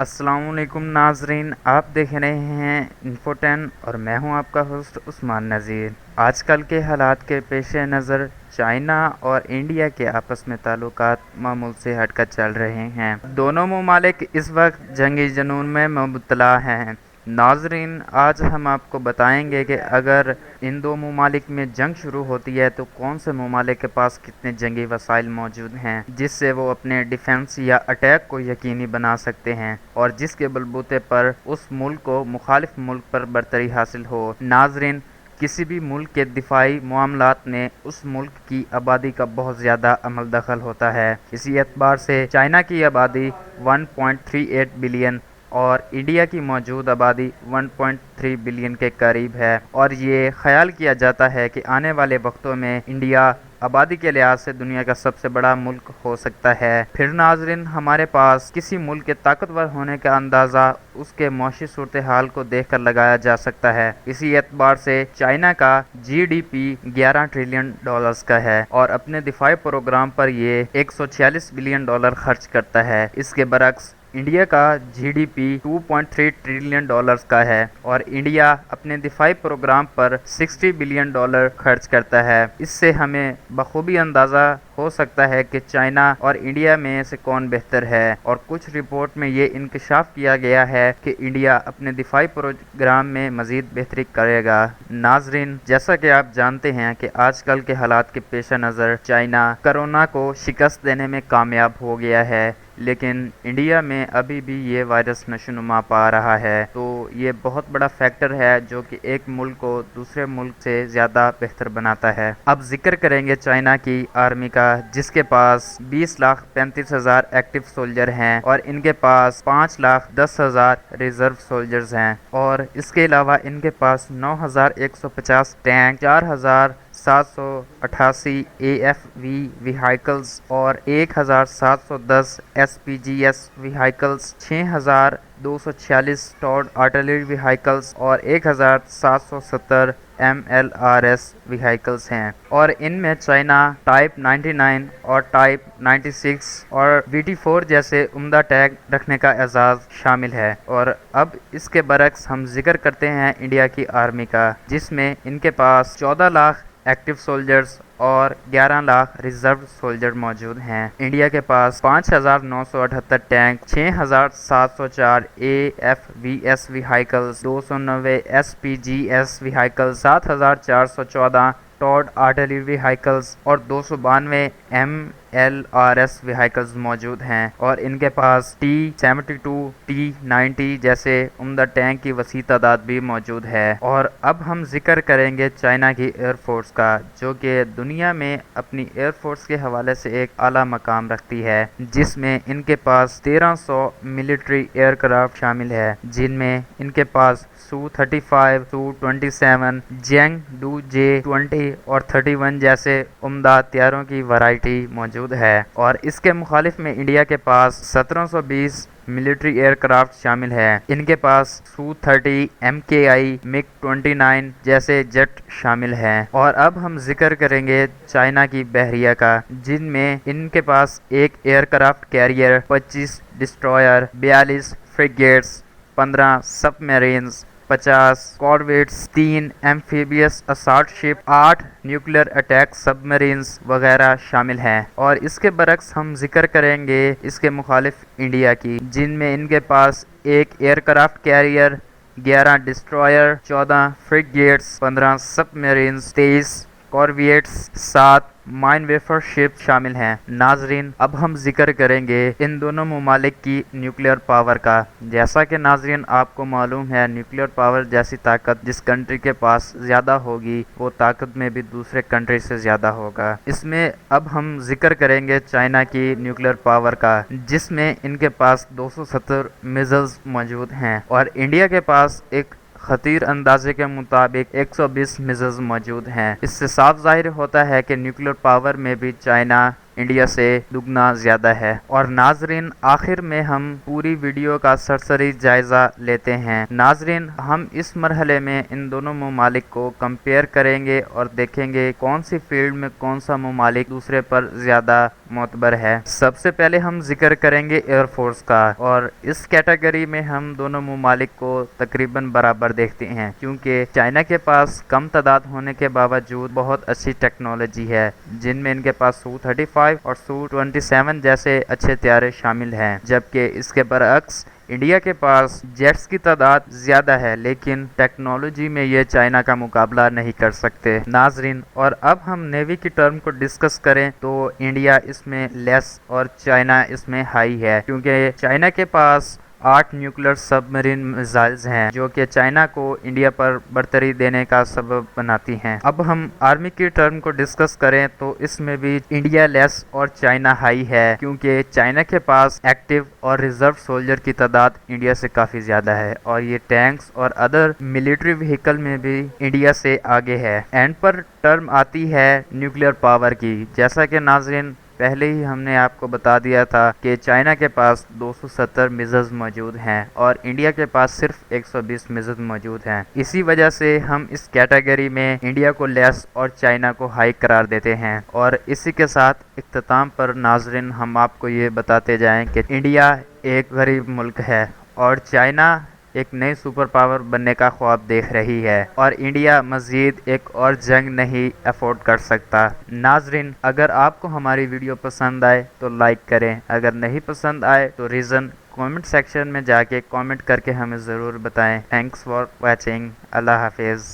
السلام علیکم ناظرین، آپ دیکھ رہے ہیں انفوٹین اور میں ہوں آپ کا ہوسٹ عثمان نذیر۔ آج کل کے حالات کے پیش نظر چائنا اور انڈیا کے آپس میں تعلقات معمول سے ہٹ کر چل رہے ہیں۔ دونوں ممالک اس وقت جنگی جنون میں مبتلا ہیں۔ ناظرین، آج ہم آپ کو بتائیں گے کہ اگر ان دو ممالک میں جنگ شروع ہوتی ہے تو کون سے ممالک کے پاس کتنے جنگی وسائل موجود ہیں جس سے وہ اپنے ڈیفنس یا اٹیک کو یقینی بنا سکتے ہیں اور جس کے بلبوتے پر اس ملک کو مخالف ملک پر برتری حاصل ہو۔ ناظرین، کسی بھی ملک کے دفاعی معاملات میں اس ملک کی آبادی کا بہت زیادہ عمل دخل ہوتا ہے۔ اسی اعتبار سے چائنا کی آبادی 1.38 بلین اور انڈیا کی موجود آبادی 1.3 بلین کے قریب ہے، اور یہ خیال کیا جاتا ہے کہ آنے والے وقتوں میں انڈیا آبادی کے لحاظ سے دنیا کا سب سے بڑا ملک ہو سکتا ہے۔ پھر ناظرین، ہمارے پاس کسی ملک کے طاقتور ہونے کا اندازہ اس کے معاشی صورتحال کو دیکھ کر لگایا جا سکتا ہے۔ اسی اعتبار سے چائنا کا G D P 11 trillion dollars کا ہے اور اپنے دفاعی پروگرام پر یہ 146 بلین ڈالر خرچ کرتا ہے۔ اس کے برعکس انڈیا کا G D P 2.3 trillion dollars کا ہے اور انڈیا اپنے دفاعی پروگرام پر 60 بلین ڈالر خرچ کرتا ہے۔ اس سے ہمیں بخوبی اندازہ ہو سکتا ہے کہ چائنا اور انڈیا میں سے کون بہتر ہے، اور کچھ رپورٹ میں یہ انکشاف کیا گیا ہے کہ انڈیا اپنے دفاعی پروگرام میں مزید بہتری کرے گا۔ ناظرین، جیسا کہ آپ جانتے ہیں کہ آج کل کے حالات کے پیش نظر چائنا کرونا کو شکست دینے میں کامیاب ہو گیا ہے، لیکن انڈیا میں ابھی بھی یہ وائرس نشوونما پا رہا ہے، تو یہ بہت بڑا فیکٹر ہے جو کہ ایک ملک کو دوسرے ملک سے زیادہ بہتر بناتا ہے۔ اب ذکر کریں گے چائنا کی آرمی کا، جس کے پاس 20,35,000 ایکٹیو سولجر ہیں اور ان کے پاس 5,10,000 ریزرو سولجرز ہیں، اور اس کے علاوہ ان کے پاس 9,150 ٹینک، 4,788 اے ایف وی ویہائیکلز اور 1,710 S P G S ویہائیکلز، 6,246 ٹارڈ artillery vehicles اور 1,770 ایم ایل آر ایس ویہائیکلز ہیں، اور ان میں چائنا ٹائپ 99 اور ٹائپ 96 اور وی ٹی 4 جیسے عمدہ ٹینک رکھنے کا اعزاز شامل ہے۔ اور اب اس کے برعکس ہم ذکر کرتے ہیں انڈیا کی آرمی کا، جس میں ان کے پاس 14 لاکھ ایکٹیو سولجرز اور 11 لاکھ ریزرو سولجر موجود ہیں۔ انڈیا کے پاس 5,978 tank, 6,704 A F V S vehicles, 290 S P G S vehicles, 7,414 ٹارڈ آرٹلری ویہائیکلز اور 292 M L R S vehicles موجود ہیں، اور ان کے پاس T-72 T-90 جیسے عمدہ ٹینک کی وسیع تعداد بھی موجود ہے۔ اور اب ہم ذکر کریں گے چائنا کی ایئر فورس کا، جو کہ دنیا میں اپنی ایئر فورس کے حوالے سے ایک اعلیٰ مقام رکھتی ہے، جس میں ان کے پاس 1,300 ملٹری ایئر کرافٹ شامل ہے، جن میں ان کے پاس سو-35، سو-27، جینگ ڈو جے-20 اور 31 جیسے عمدہ طیاروں کی ورائٹی موجود ہے، اور اس کے مخالف میں انڈیا کے پاس 1,720 ملٹری ایئر کرافٹ شامل ہے۔ ان کے پاس سو-30، MKI، MiG-29 جیسے جیٹ شامل ہیں۔ اور اب ہم ذکر کریں گے چائنا کی بحریہ کا، جن میں ان کے پاس ایک year craft career, 25 destroyer, 42 frigates, 15 سب میرینز، 50 کارویٹس، 3 ایمفیبیس اسالٹ شپ، 8 نیوکلیئر اٹیک سب مرینز وغیرہ شامل ہیں۔ اور اس کے برعکس ہم ذکر کریں گے اس کے مخالف انڈیا کی، جن میں ان کے پاس ایک year craft career, 11 destroyer, 14 frigates, 15 سب میرینز، 23 کارویٹس، 7 مائن ویفر شپ شامل ہیں۔ ناظرین، اب ہم ذکر کریں گے ان دونوں ممالک کی نیوکلیئر پاور کا۔ جیسا کہ ناظرین آپ کو معلوم ہے، نیوکلیئر پاور جیسی طاقت جس کنٹری کے پاس زیادہ ہوگی، وہ طاقت میں بھی دوسرے کنٹری سے زیادہ ہوگا۔ اس میں اب ہم ذکر کریں گے چائنا کی نیوکلیئر پاور کا، جس میں ان کے پاس 270 میزائلز موجود ہیں، اور انڈیا کے پاس ایک خطیر اندازے کے مطابق 120 میزائلز موجود ہیں۔ اس سے صاف ظاہر ہوتا ہے کہ نیوکلیئر پاور میں بھی چائنا انڈیا سے دگنا زیادہ ہے۔ اور ناظرین، آخر میں ہم پوری ویڈیو کا سرسری جائزہ لیتے ہیں۔ ناظرین، ہم اس مرحلے میں ان دونوں ممالک کو کمپیئر کریں گے اور دیکھیں گے کون سی فیلڈ میں کون سا ممالک دوسرے پر زیادہ معتبر ہے۔ سب سے پہلے ہم ذکر کریں گے ایئر فورس کا، اور اس کیٹیگری میں ہم دونوں ممالک کو تقریباً برابر دیکھتے ہیں، کیونکہ چائنا کے پاس کم تعداد ہونے کے باوجود بہت اچھی ٹیکنالوجی ہے، جن میں ان کے پاس سو-35 اور سو-27 جیسے اچھے طیارے شامل ہیں، جبکہ اس کے برعکس انڈیا کے پاس جیٹس کی تعداد زیادہ ہے، لیکن ٹیکنالوجی میں یہ چائنا کا مقابلہ نہیں کر سکتے۔ ناظرین، اور اب ہم نیوی کی ٹرم کو ڈسکس کریں تو انڈیا اس میں لیس اور چائنا اس میں ہائی ہے، کیونکہ چائنا کے پاس 8 نیوکلیر سب مرین میزائلز ہیں، جو کہ چائنا کو انڈیا پر برتری دینے کا سبب بناتی ہیں۔ اب ہم آرمی کی ٹرم کو ڈسکس کریں تو اس میں بھی انڈیا لیس اور چائنا ہائی ہے، کیونکہ چائنا کے پاس ایکٹیو اور ریزرو سولجر کی تعداد انڈیا سے کافی زیادہ ہے، اور یہ ٹینکس اور ادر ملٹری وہیکل میں بھی انڈیا سے آگے ہے۔ اینڈ پر ٹرم آتی ہے نیوکلیر پاور کی، جیسا کہ ناظرین پہلے ہی ہم نے آپ کو بتا دیا تھا کہ چائنا کے پاس 270 میزائلز موجود ہیں اور انڈیا کے پاس صرف 120 میزائلز موجود ہیں۔ اسی وجہ سے ہم اس کیٹیگری میں انڈیا کو لیس اور چائنا کو ہائی قرار دیتے ہیں۔ اور اسی کے ساتھ اختتام پر ناظرین ہم آپ کو یہ بتاتے جائیں کہ انڈیا ایک غریب ملک ہے اور چائنا ایک نئی سپر پاور بننے کا خواب دیکھ رہی ہے، اور انڈیا مزید ایک اور جنگ نہیں افورڈ کر سکتا۔ ناظرین، اگر آپ کو ہماری ویڈیو پسند آئے تو لائک کریں، اگر نہیں پسند آئے تو ریزن کامنٹ سیکشن میں جا کے کامنٹ کر کے ہمیں ضرور بتائیں۔ Thanks for watching. اللہ حافظ۔